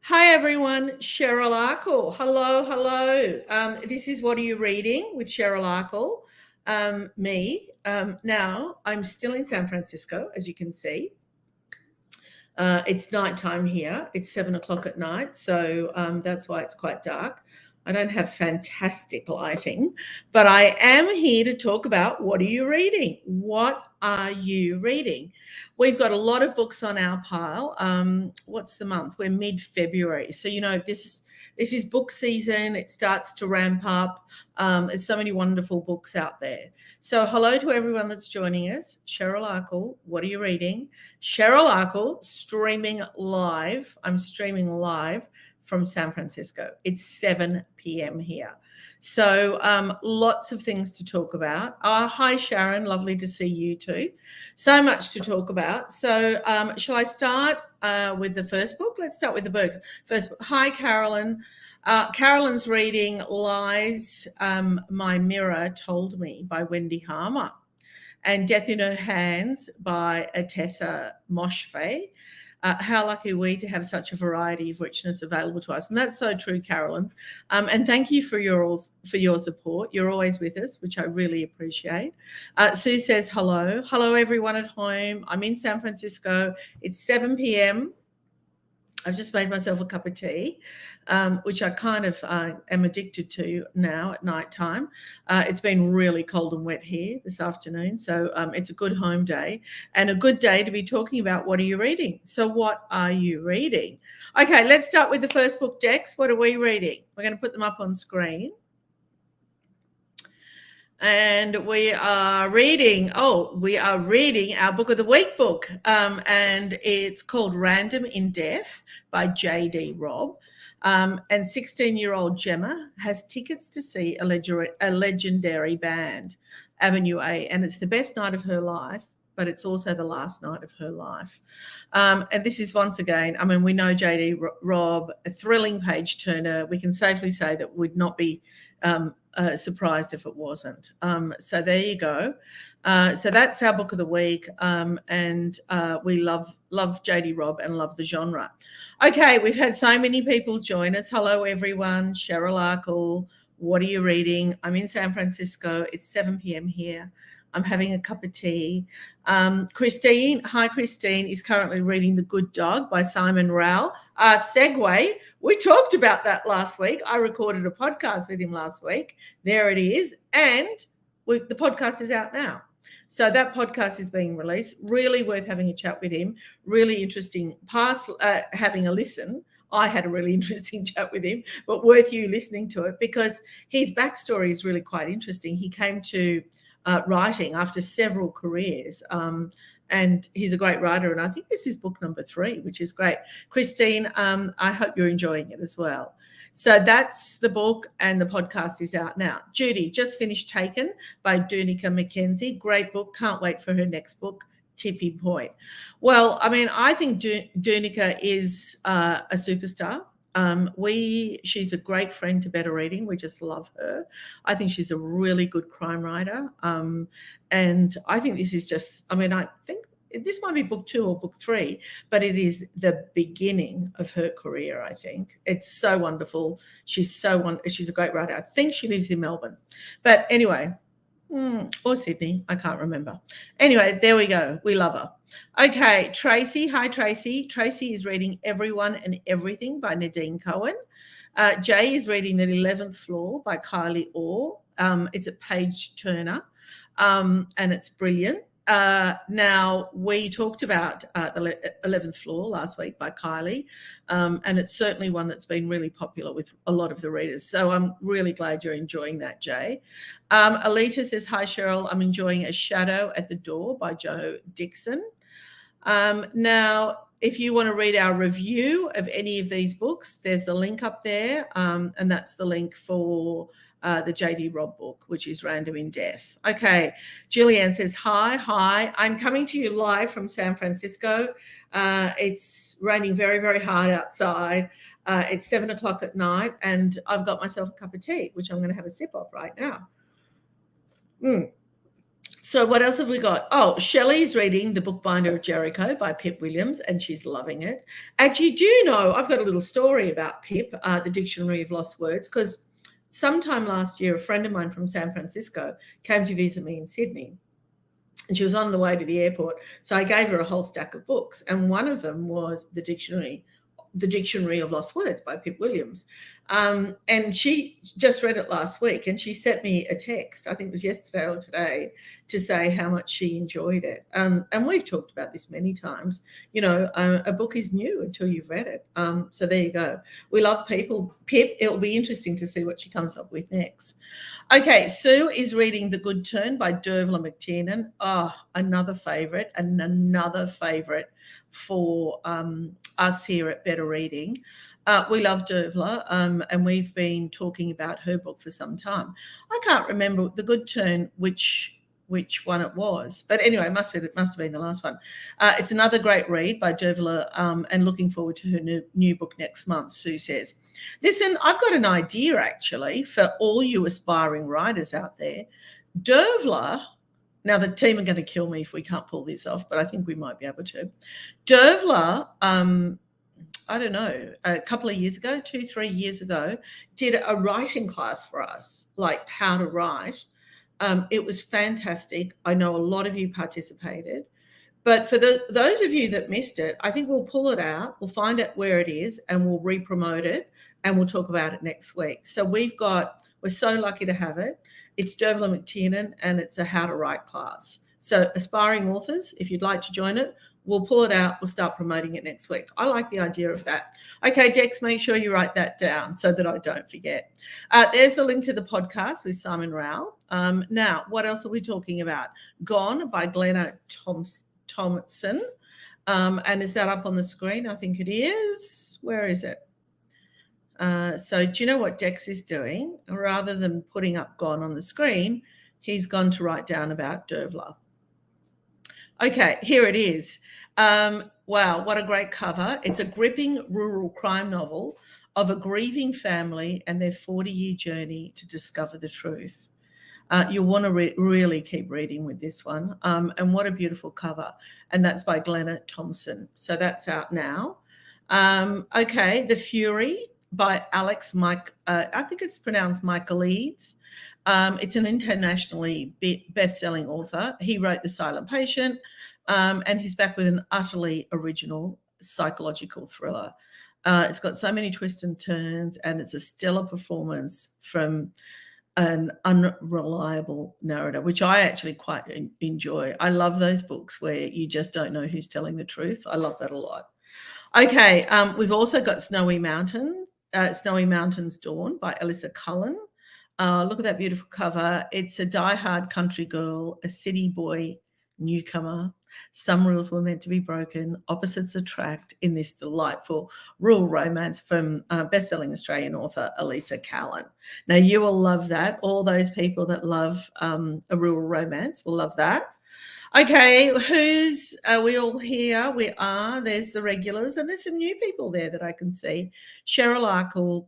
Hi everyone, Cheryl Arkle. Hello. This is What Are You Reading with Cheryl Arkle. Me. Now, I'm still in San Francisco, as you can see. It's nighttime here. It's 7 o'clock at night, so that's why it's quite dark. I don't have fantastic lighting, but I am here to talk about what are you reading? What are you reading? We've got a lot of books on our pile. What's the month? We're mid-February. So, this is book season. It starts to ramp up. There's so many wonderful books out there. So hello to everyone that's joining us. Cheryl Arkle, what are you reading? Cheryl Arkle, streaming live. I'm streaming live from San Francisco. It's 7 p.m. here. So lots of things to talk about. Hi, Sharon. Lovely to see you too. So much to talk about. So shall I start with the first book? Let's start with the book. First book. Hi, Carolyn. Carolyn's reading Lies My Mirror Told Me by Wendy Harmer and Death in Her Hands by Atessa Moshfegh. How lucky are we to have such a variety of richness available to us. And that's so true, Carolyn. And thank you for your support. You're always with us, which I really appreciate. Sue says hello. Hello, everyone at home. I'm in San Francisco. It's 7 p.m. I've just made myself a cup of tea, which I kind of am addicted to now at night time. It's been really cold and wet here this afternoon, so it's a good home day and a good day to be talking about what are you reading. So what are you reading? Okay, let's start with the first book, Dex. What are we reading? We're going to put them up on screen. And we are reading our Book of the Week book, and it's called Random in Death by J.D. Robb. And 16-year-old Gemma has tickets to see a legendary band, Avenue A, and it's the best night of her life, but it's also the last night of her life. And this is once again, we know J.D. Robb, a thrilling page turner. We can safely say that we'd not be surprised if it wasn't. So there you go. So that's our book of the week, and we love J.D. Robb and love the genre. Okay, we've had so many people join us. Hello, everyone. Cheryl Arkle, what are you reading? I'm in San Francisco. It's 7 p.m. here. I'm having a cup of tea. Christine, hi, Christine, is currently reading The Good Dog by Simon Rowell. Segue, we talked about that last week. I recorded a podcast with him last week. There it is. And the podcast is out now. So that podcast is being released. Really worth having a chat with him. Really interesting. Having a listen. I had a really interesting chat with him, but worth you listening to it because his backstory is really quite interesting. He came to writing after several careers, and he's a great writer, and I think this is book number 3, which is great. Christine, I hope you're enjoying it as well. So that's the book, and the podcast is out now. Judy just finished Taken by Danica McKenzie. Great book. Can't wait for her next book, Tipping Point. Well, I think Danica is a superstar. She's a great friend to Better Reading. We just love her. I think she's a really good crime writer. And I think this is just, I think this might be book 2 or book 3, but it is the beginning of her career, I think. It's so wonderful. She's a great writer. I think she lives in Melbourne. But anyway, or Sydney, I can't remember. Anyway, there we go. We love her. Okay, Tracy. Hi, Tracy. Tracy is reading Everyone and Everything by Nadine Cohen. Jay is reading The 11th Floor by Kylie Orr. It's a page turner, and it's brilliant. Now, we talked about The 11th Floor last week by Kylie, and it's certainly one that's been really popular with a lot of the readers. So I'm really glad you're enjoying that, Jay. Alita says, hi, Cheryl. I'm enjoying A Shadow at the Door by Jo Dixon. Now, if you want to read our review of any of these books, there's a link up there, and that's the link for the J.D. Robb book, which is Random in Death. Okay, Julianne says, hi. I'm coming to you live from San Francisco. It's raining very, very hard outside. It's 7 o'clock at night, and I've got myself a cup of tea, which I'm going to have a sip of right now. So what else have we got? Oh, Shelley's reading The Bookbinder of Jericho by Pip Williams, and she's loving it. Actually, do you know, I've got a little story about Pip, the Dictionary of Lost Words, because sometime last year, a friend of mine from San Francisco came to visit me in Sydney, and she was on the way to the airport. So I gave her a whole stack of books, and one of them was the Dictionary of Lost Words by Pip Williams. And she just read it last week, and she sent me a text, I think it was yesterday or today, to say how much she enjoyed it. And we've talked about this many times. A book is new until you've read it. So there you go. We love Pip. It'll be interesting to see what she comes up with next. Okay, Sue is reading The Good Turn by Dervla McTiernan. Oh, another favourite for us here at Better Reading. We love Dervla, and we've been talking about her book for some time. I can't remember The Good Turn, which one it was, but anyway, it must have been the last one. It's another great read by Dervla, and looking forward to her new book next month, Sue says. Listen, I've got an idea actually for all you aspiring writers out there. Dervla, now the team are going to kill me if we can't pull this off, but I think we might be able to. Dervla, I don't know, a couple of years ago, 2-3 years ago, did a writing class for us, like how to write. It was fantastic. I know a lot of you participated. But for those of you that missed it, I think we'll pull it out, we'll find out where it is, and we'll re-promote it, and we'll talk about it next week. So we're so lucky to have it. It's Dervla McTiernan, and it's a how to write class. So aspiring authors, if you'd like to join it, we'll pull it out. We'll start promoting it next week. I like the idea of that. Okay, Dex, make sure you write that down so that I don't forget. There's a link to the podcast with Simon Rowell. Now, what else are we talking about? Gone by Glenna Thompson. And is that up on the screen? I think it is. Where is it? So do you know what Dex is doing? Rather than putting up Gone on the screen, he's gone to write down about Dervla. Okay, here it is. Wow, what a great cover. It's a gripping rural crime novel of a grieving family and their 40-year journey to discover the truth. You'll want to really keep reading with this one. And what a beautiful cover. And that's by Glenna Thompson. So that's out now. Okay, The Fury by Alex I think it's pronounced Michaelides. It's an internationally best-selling author. He wrote The Silent Patient, and he's back with an utterly original psychological thriller. It's got so many twists and turns, and it's a stellar performance from an unreliable narrator, which I actually quite enjoy. I love those books where you just don't know who's telling the truth. I love that a lot. Okay, we've also got Snowy Mountains Dawn by Alyssa Cullen. Look at that beautiful cover. It's a die-hard country girl, a city boy newcomer. Some rules were meant to be broken. Opposites attract in this delightful rural romance from best-selling Australian author Elisa Callan. Now, you will love that. All those people that love a rural romance will love that. Okay, are we all here? We are. There's the regulars, and there's some new people there that I can see. Cheryl Arkle,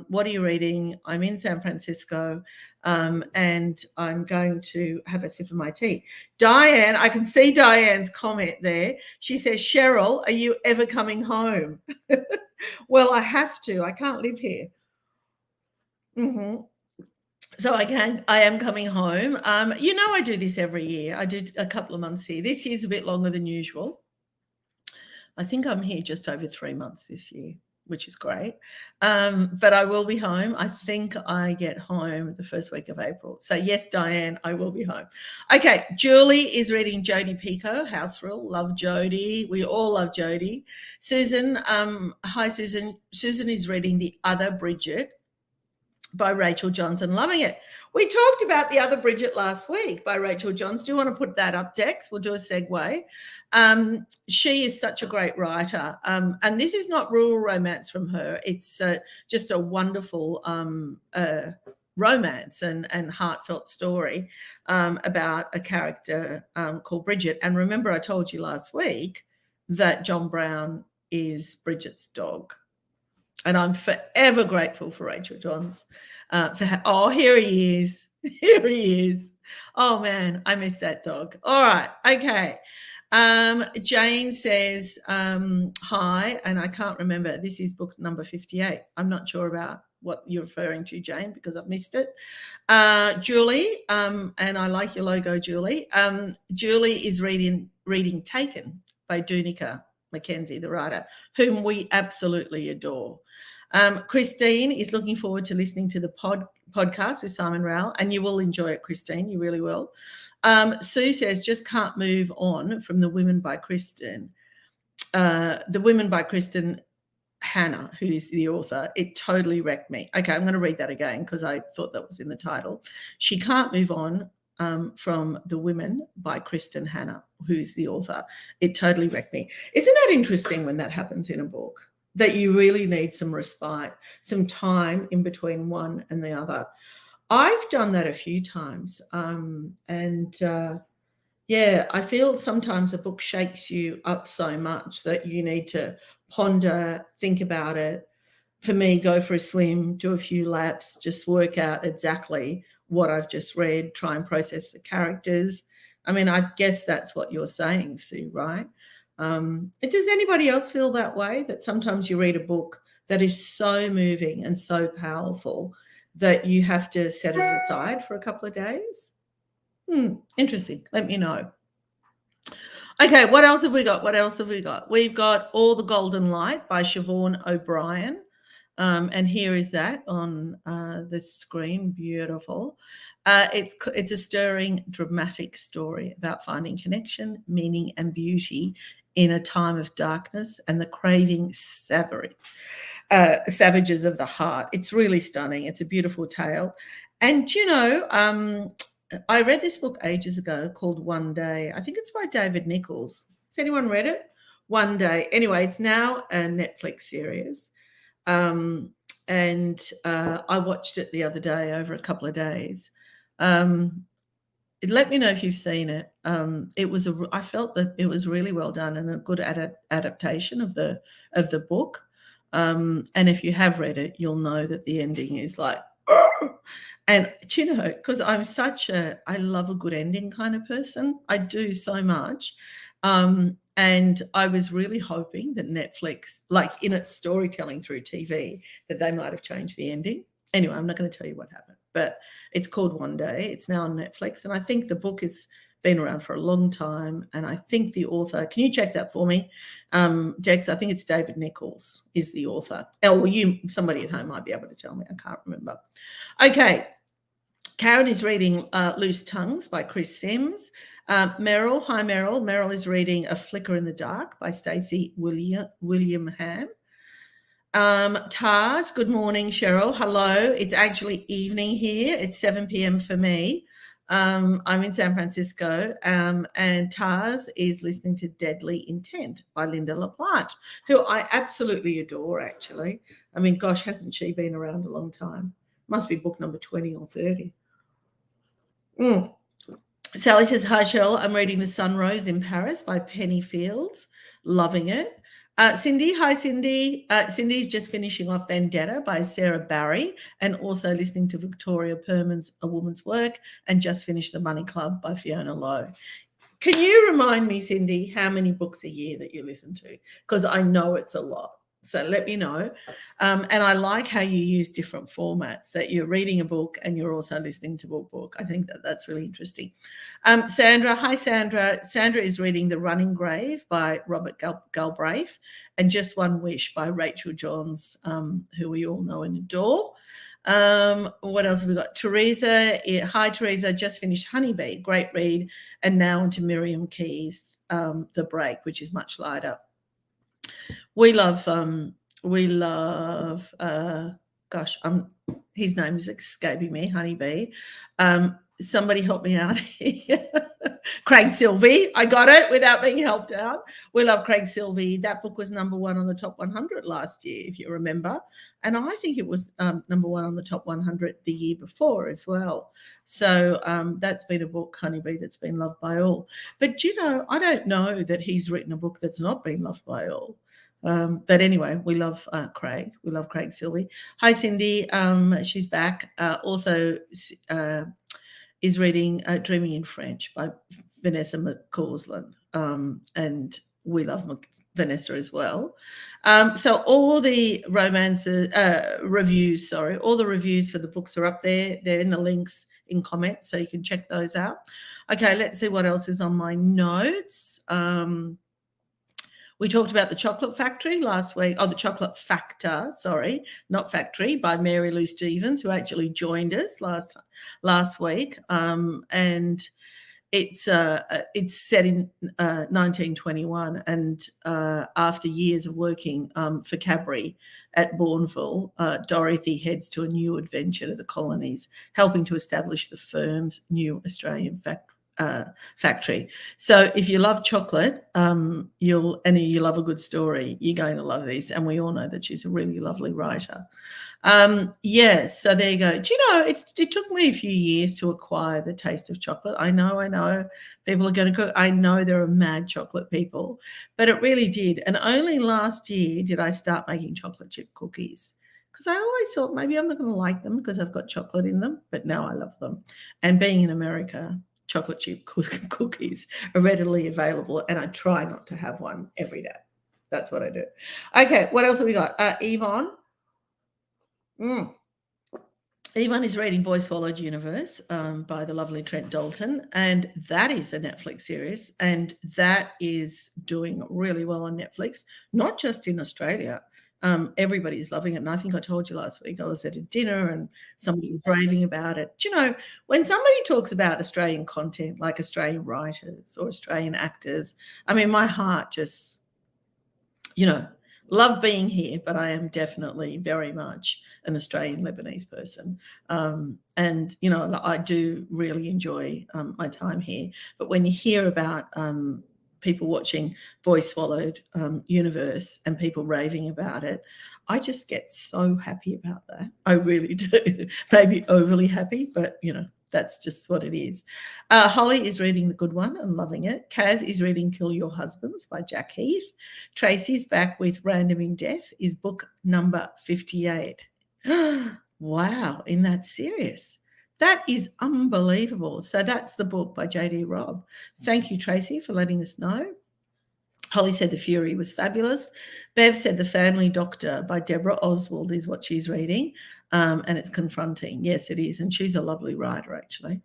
what are you reading? I'm in San Francisco, and I'm going to have a sip of my tea. Diane, I can see Diane's comment there. She says, Cheryl, are you ever coming home? Well, I have to. I can't live here. Mm-hmm. So I am coming home. I do this every year. I do a couple of months here. This year's a bit longer than usual. I think I'm here just over 3 months this year, which is great. But I will be home. I think I get home the first week of April. So yes, Diane, I will be home. Okay, Julie is reading Jodi Picoult, House Rule. Love Jodi. We all love Jodi. Susan, hi Susan. Susan is reading The Other Bridget by Rachel Johnson. Loving it. We talked about The Other Bridget last week by Rachel Johnson. Do you want to put that up, Dex? We'll do a segue. She is such a great writer. And this is not rural romance from her. It's just a wonderful romance and heartfelt story about a character called Bridget. And remember, I told you last week that John Brown is Bridget's dog. And I'm forever grateful for Rachel Johns. Here he is. Here he is. Oh man, I miss that dog. All right, okay. Jane says hi, and I can't remember. This is book number 58. I'm not sure about what you're referring to, Jane, because I've missed it. Julie, and I like your logo, Julie. Julie is reading Taken by Dunica Mackenzie, the writer, whom we absolutely adore. Christine is looking forward to listening to the podcast with Simon Rowell, and you will enjoy it, Christine. You really will. Sue says, just can't move on from The Women by Kristen. The Women by Kristen Hannah, who is the author. It totally wrecked me. Okay, I'm going to read that again because I thought that was in the title. She can't move on from The Women by Kristen Hannah, who's the author. It totally wrecked me. Isn't that interesting when that happens in a book? That you really need some respite, some time in between one and the other. I've done that a few times. Yeah, I feel sometimes a book shakes you up so much that you need to ponder, think about it. For me, go for a swim, do a few laps, just work out exactly what I've just read, try and process the characters. I mean, I guess that's what you're saying, Sue, right? Does anybody else feel that way, that sometimes you read a book that is so moving and so powerful that you have to set it aside for a couple of days? Interesting. Let me know. Okay, what else have we got? We've got All the Golden Light by Siobhan O'Brien. And here is that on the screen. Beautiful. It's a stirring, dramatic story about finding connection, meaning, and beauty in a time of darkness and the craving savages of the heart. It's really stunning. It's a beautiful tale. And, I read this book ages ago called One Day. I think it's by David Nichols. Has anyone read it? One Day. Anyway, it's now a Netflix series. And I watched it the other day over a couple of days. Let me know if you've seen it. I felt that it was really well done and a good adaptation of the book. And if you have read it, you'll know that the ending is like, and because I love a good ending kind of person. I do so much. And I was really hoping that Netflix, like in its storytelling through TV, that they might have changed the ending. Anyway, I'm not going to tell you what happened, but it's called One Day. It's now on Netflix. And I think the book has been around for a long time. And I think the author, can you check that for me, Dex? I think it's David Nichols is the author. Somebody at home might be able to tell me. I can't remember. Okay. Karen is reading Loose Tongues by Chris Sims. Meryl, hi Meryl. Meryl is reading A Flicker in the Dark by Stacey William Ham. Tars, good morning, Cheryl. Hello. It's actually evening here. It's 7 p.m. for me. I'm in San Francisco, and Tars is listening to Deadly Intent by Linda LaPlante, who I absolutely adore, actually. I mean, gosh, hasn't she been around a long time? Must be book number 20 or 30. Sally says, hi, Cheryl. I'm reading The Sunrose in Paris by Penny Fields. Loving it. Cindy, hi, Cindy. Cindy's just finishing off Vendetta by Sarah Barry and also listening to Victoria Perman's A Woman's Work and just finished The Money Club by Fiona Lowe. Can you remind me, Cindy, how many books a year that you listen to? Because I know it's a lot. So let me know. And I like how you use different formats, that you're reading a book and you're also listening to a book. I think that's really interesting. Sandra, hi, Sandra. Sandra is reading The Running Grave by Robert Galbraith and Just One Wish by Rachel Johns, who we all know and adore. What else have we got? Teresa, hi, Teresa. Just finished Honeybee, great read. And now into Miriam Keyes, The Break, which is much lighter. We love, his name is escaping me, Honeybee. Somebody help me out here. Craig Silvey. I got it without being helped out. We love Craig Silvey. That book was number 1 on the top 100 last year, if you remember. And I think it was number 1 on the top 100 the year before as well. So that's been a book, Honeybee, that's been loved by all. But, I don't know that he's written a book that's not been loved by all. But anyway, we love Craig. We love Craig Silvey. Hi, Cindy. She's back. Also, is reading Dreaming in French by Vanessa McCausland, and we love Vanessa as well. So all the reviews, all the reviews for the books are up there. They're in the links in comments, so you can check those out. Okay, let's see what else is on my notes. We talked about The Chocolate Factory last week. Oh, The Chocolate Factor, sorry, not Factory, by Mary Lou Stevens, who actually joined us last week. And it's set in 1921, and after years of working for Cadbury at Bourneville, Dorothy heads to a new adventure to the colonies, helping to establish the firm's new Australian factory. So if you love chocolate, you love a good story, you're going to love these. And we all know that she's a really lovely writer. Yes, so there you go. Do you know, it took me a few years to acquire the taste of chocolate. I know people are going to cook. I know there are mad chocolate people, but it really did. And only last year did I start making chocolate chip cookies, because I always thought maybe I'm not going to like them because I've got chocolate in them, but now I love them. And being in America, chocolate chip cookies are readily available, and I try not to have one every day. That's what I do. Okay, what else have we got? Yvonne. Yvonne is reading Boy Swallowed Universe by the lovely Trent Dalton, and that is a Netflix series, and that is doing really well on Netflix, not just in Australia. Everybody's loving it, and I think I told you last week I was at a dinner and somebody was raving about it. Do you know, when somebody talks about Australian content, like Australian writers or Australian actors, I mean, my heart just, love being here, but I am definitely very much an Australian Lebanese person. And, I do really enjoy my time here. But when you hear about people watching Boy Swallowed Universe and people raving about it, I just get so happy about that. I really do. Maybe overly happy, but, that's just what it is. Holly is reading The Good One and loving it. Kaz is reading Kill Your Husbands by Jack Heath. Tracy's back with Random in Death, is book number 58. Wow, in that series. That is unbelievable. So that's the book by J.D. Robb. Thank you, Tracy, for letting us know. Holly said The Fury was fabulous. Bev said The Family Doctor by Deborah Oswald is what she's reading, and it's confronting. Yes, it is, and she's a lovely writer, actually.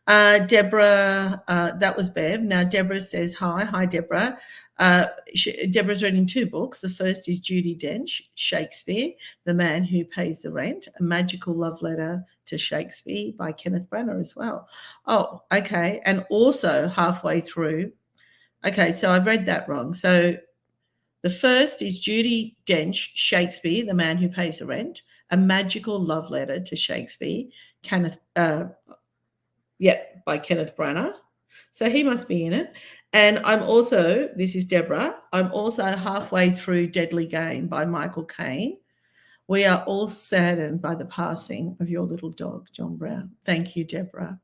Deborah, that was Bev. Now, Deborah says, hi, Deborah. Deborah's reading two books. The first is Judi Dench, Shakespeare, The Man Who Pays the Rent, a magical love letter to Shakespeare by Kenneth Branagh as well. Oh, okay. And also halfway through, okay, so I've read that wrong. So the first is Judi Dench, Shakespeare, The Man Who Pays the Rent, a magical love letter to Shakespeare, by Kenneth Branagh. So he must be in it. And this is Deborah, I'm also halfway through Deadly Game by Michael Caine. We are all saddened by the passing of your little dog, John Brown. Thank you, Deborah.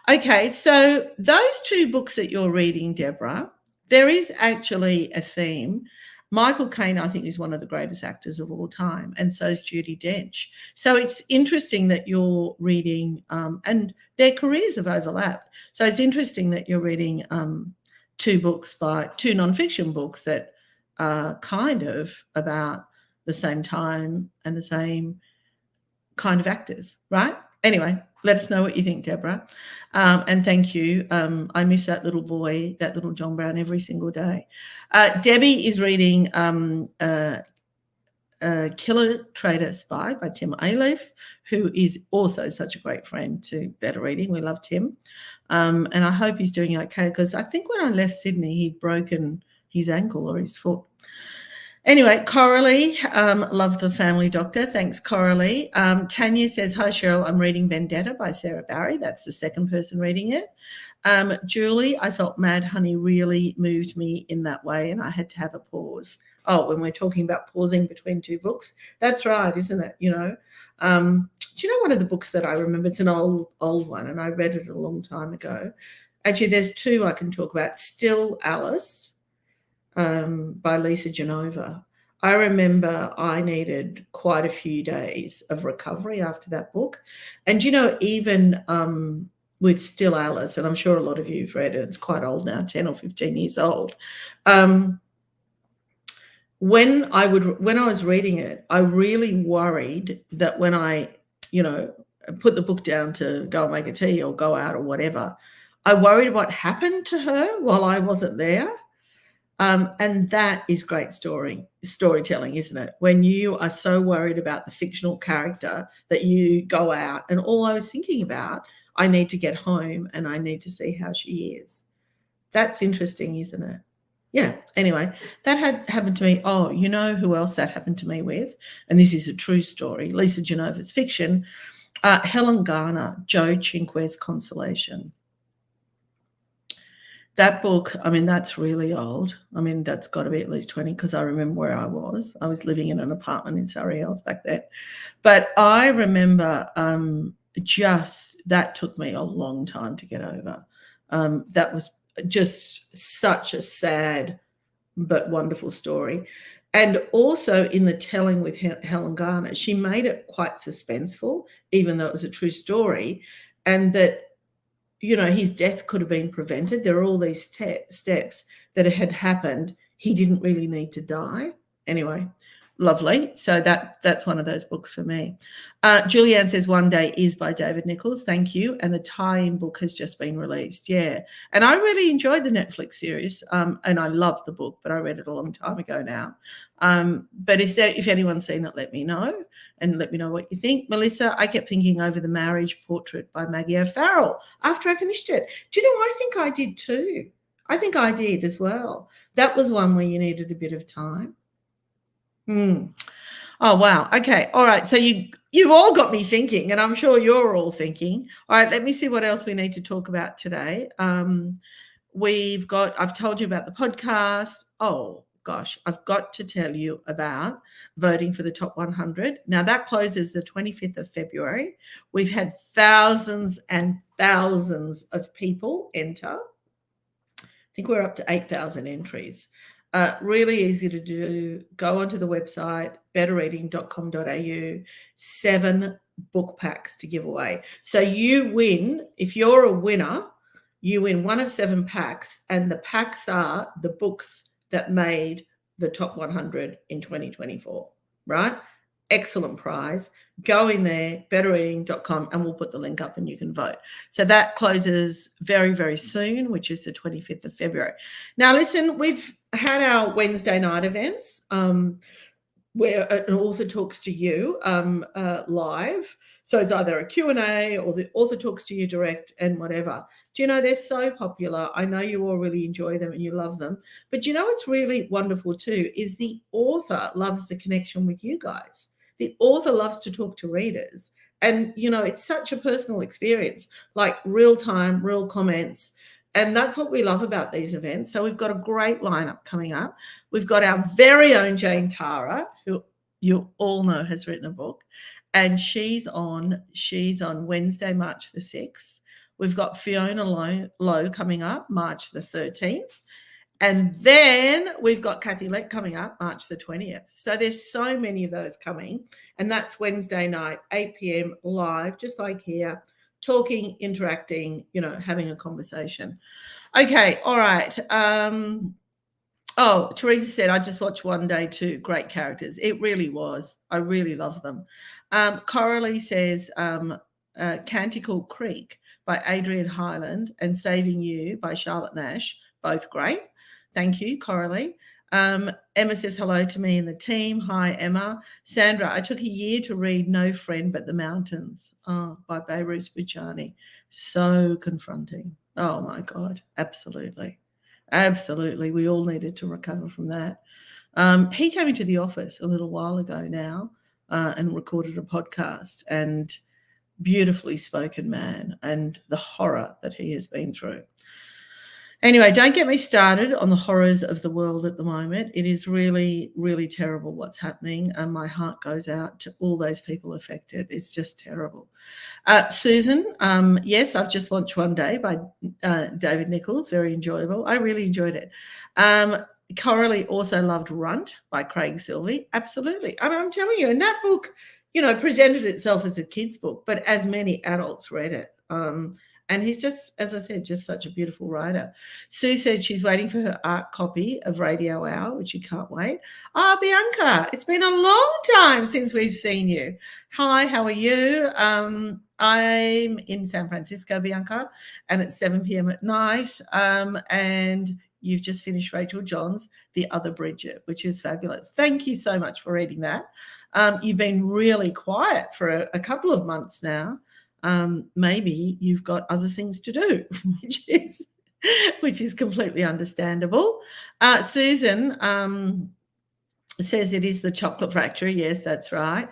Okay, so those two books that you're reading, Deborah, there is actually a theme. Michael Caine, I think, is one of the greatest actors of all time, and so is Judi Dench. So it's interesting that you're reading, and their careers have overlapped. So it's interesting that you're reading two nonfiction books that are kind of about the same time and the same kind of actors, right? Anyway, let us know what you think, Deborah. And thank you. I miss that little boy, that little John Brown, every single day. Debbie is reading Killer Trader Spy by Tim Alief, who is also such a great friend to Better Reading. We love Tim. And I hope he's doing okay, because I think when I left Sydney, he'd broken his ankle or his foot. Anyway, Coralie, love The Family Doctor. Thanks, Coralie. Tanya says, hi, Cheryl. I'm reading Vendetta by Sarah Barry. That's the second person reading it. Julie, I felt Mad Honey really moved me in that way, and I had to have a pause. Oh, when we're talking about pausing between two books, that's right, isn't it? Do you know one of the books that I remember? It's an old one, and I read it a long time ago. Actually, there's two I can talk about. Still Alice, by Lisa Genova. I remember I needed quite a few days of recovery after that book. And, even with Still Alice, and I'm sure a lot of you have read it. It's quite old now, 10 or 15 years old. When I was reading it, I really worried that when I, put the book down to go and make a tea or go out or whatever, I worried what happened to her while I wasn't there. And that is great storytelling, isn't it? When you are so worried about the fictional character that you go out, and all I was thinking about, I need to get home and I need to see how she is. That's interesting, isn't it? Yeah. Anyway, that had happened to me. Oh, you know who else that happened to me with? And this is a true story. Lisa Genova's fiction. Helen Garner, Joe Cinque's Consolation. That book, I mean, that's really old. I mean, that's got to be at least 20, because I remember where I was. I was living in an apartment in Surrey Hills back then. But I remember that took me a long time to get over. That was just such a sad but wonderful story. And also in the telling with Helen Garner, she made it quite suspenseful, even though it was a true story, and that his death could have been prevented. There are all these steps that had happened. He didn't really need to die. Anyway, lovely. So that's one of those books for me. Julianne says One Day is by David Nichols. Thank you. And the tie-in book has just been released. Yeah. And I really enjoyed the Netflix series. And I loved the book, but I read it a long time ago now. But if anyone's seen it, let me know. And let me know what you think. Melissa, I kept thinking over The Marriage Portrait by Maggie O'Farrell after I finished it. Do you know, I think I did too. I think I did as well. That was one where you needed a bit of time. Oh, wow. Okay. All right. So you've all got me thinking, and I'm sure you're all thinking. All right. Let me see what else we need to talk about today. I've told you about the podcast. Oh, gosh, I've got to tell you about voting for the top 100. Now, that closes the 25th of February. We've had thousands and thousands of people enter. I think we're up to 8,000 entries. Really easy to do. Go onto the website, betterreading.com.au, 7 book packs to give away. So you win, if you're a winner, you win one of 7 packs, and the packs are the books that made the top 100 in 2024, right? Excellent prize. Go in there, betterreading.com, and we'll put the link up and you can vote. So that closes very, very soon, which is the 25th of February. Now, listen, we've had our Wednesday night events where an author talks to you live. So it's either a Q&A or the author talks to you direct and whatever. Do you know, they're so popular. I know you all really enjoy them and you love them. But do you know what's really wonderful too is the author loves the connection with you guys. The author loves to talk to readers. And, it's such a personal experience, like real time, real comments. And that's what we love about these events. So we've got a great lineup coming up. We've got our very own Jane Tara, who you all know has written a book. And she's on Wednesday, March the 6th. We've got Fiona Lowe coming up, March the 13th. And then we've got Kathy Lett coming up, March the 20th. So there's so many of those coming. And that's Wednesday night, 8 p.m. live, just like here, talking, interacting, having a conversation. Okay, all right. Teresa said, I just watched One Day too. Great characters. It really was. I really love them. Coralie says, Canticle Creek by Adrian Hyland and Saving You by Charlotte Nash. Both great. Thank you, Coralie. Emma says hello to me and the team. Hi, Emma. Sandra, I took a year to read No Friend But the Mountains by Behrouz Boochani. So confronting. Oh, my God. Absolutely. Absolutely. We all needed to recover from that. He came into the office a little while ago now and recorded a podcast, and beautifully spoken man, and the horror that he has been through. Anyway, don't get me started on the horrors of the world at the moment. It is really, really terrible what's happening, and my heart goes out to all those people affected. It's just terrible. Susan, yes, I've just watched One Day by David Nichols. Very enjoyable. I really enjoyed it. Coralie also loved Runt by Craig Silvey. Absolutely. I mean, I'm telling you, and that book, presented itself as a kid's book, but as many adults read it. And he's just, as I said, just such a beautiful writer. Sue said she's waiting for her art copy of Radio Hour, which she can't wait. Bianca, it's been a long time since we've seen you. Hi, how are you? I'm in San Francisco, Bianca, and it's 7 p.m. at night. And you've just finished Rachel Johns' The Other Bridget, which is fabulous. Thank you so much for reading that. You've been really quiet for a couple of months now. Maybe you've got other things to do, which is completely understandable. Susan says it is the Chocolate Factory. Yes, that's right.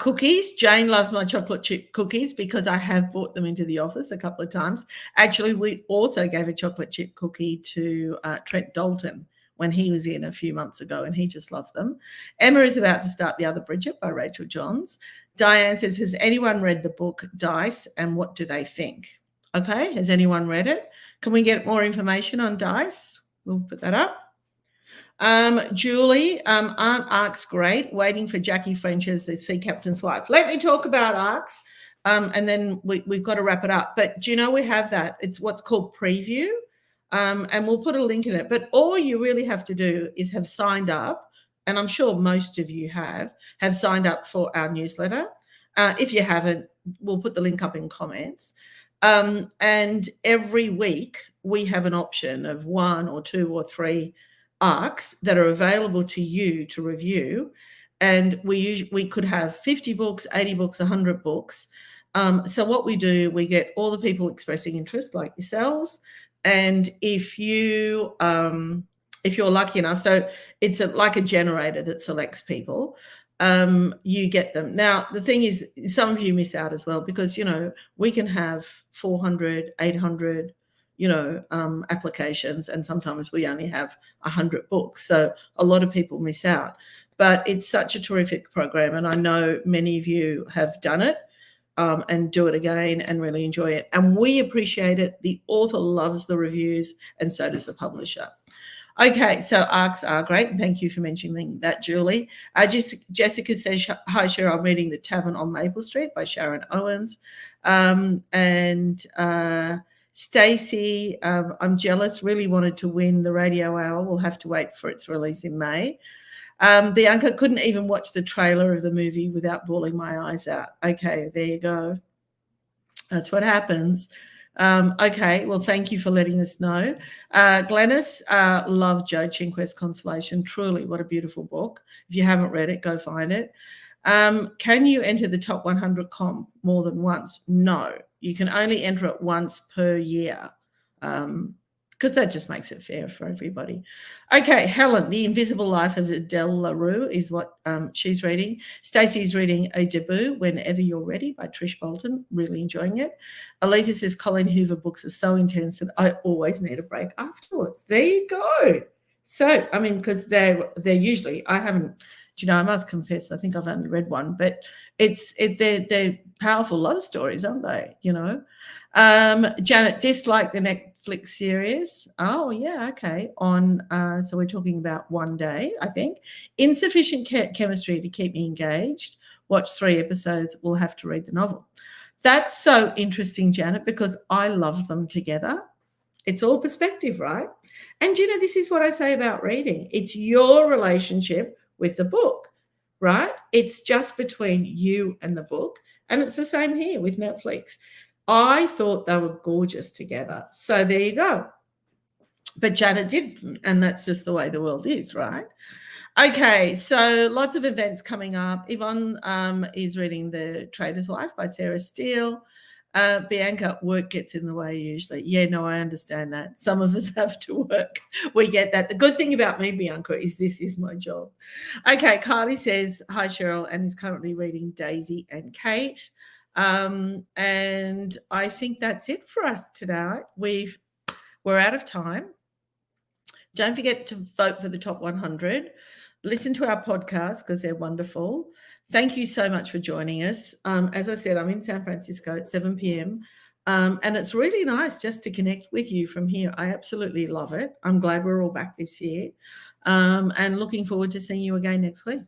Cookies. Jane loves my chocolate chip cookies because I have brought them into the office a couple of times. Actually, we also gave a chocolate chip cookie to Trent Dalton when he was in a few months ago, and he just loved them. Emma is about to start The Other Bridget by Rachel Johns. Diane says, has anyone read the book Dice, and what do they think? Okay, has anyone read it? Can we get more information on Dice? We'll put that up. Julie, aren't ARCs great? Waiting for Jackie French as the Sea Captain's wife. Let me talk about ARCs, and then we've got to wrap it up. But do you know we have that? It's what's called Preview, and we'll put a link in it. But all you really have to do is have signed up, and I'm sure most of you have signed up for our newsletter. If you haven't, we'll put the link up in comments. And every week we have an option of 1 or 2 or 3 ARCs that are available to you to review, and we could have 50 books, 80 books, 100 books. So what we do, we get all the people expressing interest, like yourselves, and if you're lucky enough, so it's like a generator that selects people. You get them. Now, the thing is, some of you miss out as well because, we can have 400, 800, applications, and sometimes we only have 100 books. So a lot of people miss out. But it's such a terrific program, and I know many of you have done it and do it again and really enjoy it. And we appreciate it. The author loves the reviews, and so does the publisher. Okay, so ARCs are great. Thank you for mentioning that, Julie. Jessica says, hi, Cheryl, I'm reading The Tavern on Maple Street by Sharon Owens. Stacey, I'm jealous, really wanted to win the Radio Hour. We'll have to wait for its release in May. Bianca, couldn't even watch the trailer of the movie without bawling my eyes out. Okay, there you go. That's what happens. Okay, well, thank you for letting us know. Glennis, love Joe Chinquist Constellation. Truly, what a beautiful book. If you haven't read it, go find it. Can you enter the top 100 comp more than once? No, you can only enter it once per year, because that just makes it fair for everybody. Okay, Helen, The Invisible Life of Adele LaRue is what she's reading. Stacey's reading A Debut, Whenever You're Ready by Trish Bolton. Really enjoying it. Alita says Colleen Hoover books are so intense that I always need a break afterwards. There you go. So, I mean, because they're usually, I haven't, I must confess, I think I've only read one, but they're powerful love stories, aren't they? Janet, dislike the Netflix series. Oh, yeah, okay. So we're talking about One Day, I think. Insufficient chemistry to keep me engaged. Watch 3 episodes. We'll have to read the novel. That's so interesting, Janet, because I love them together. It's all perspective, right? And, this is what I say about reading. It's your relationship with the book, right? It's just between you and the book. And it's the same here with Netflix. I thought they were gorgeous together. So there you go. But Janet didn't. And that's just the way the world is, right? Okay, so lots of events coming up. Yvonne is reading The Trader's Wife by Sarah Steele. Bianca, work gets in the way usually. Yeah, no, I understand that. Some of us have to work. We get that. The good thing about me, Bianca, is this is my job. Okay, Kylie says, hi, Cheryl, and is currently reading Daisy and Kate. And I think that's it for us today. We're out of time. Don't forget to vote for the top 100. Listen to our podcasts because they're wonderful. Thank you so much for joining us. As I said, I'm in San Francisco at 7 p.m. And it's really nice just to connect with you from here. I absolutely love it. I'm glad we're all back this year, and looking forward to seeing you again next week.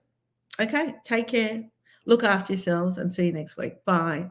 Okay, take care. Look after yourselves and see you next week. Bye.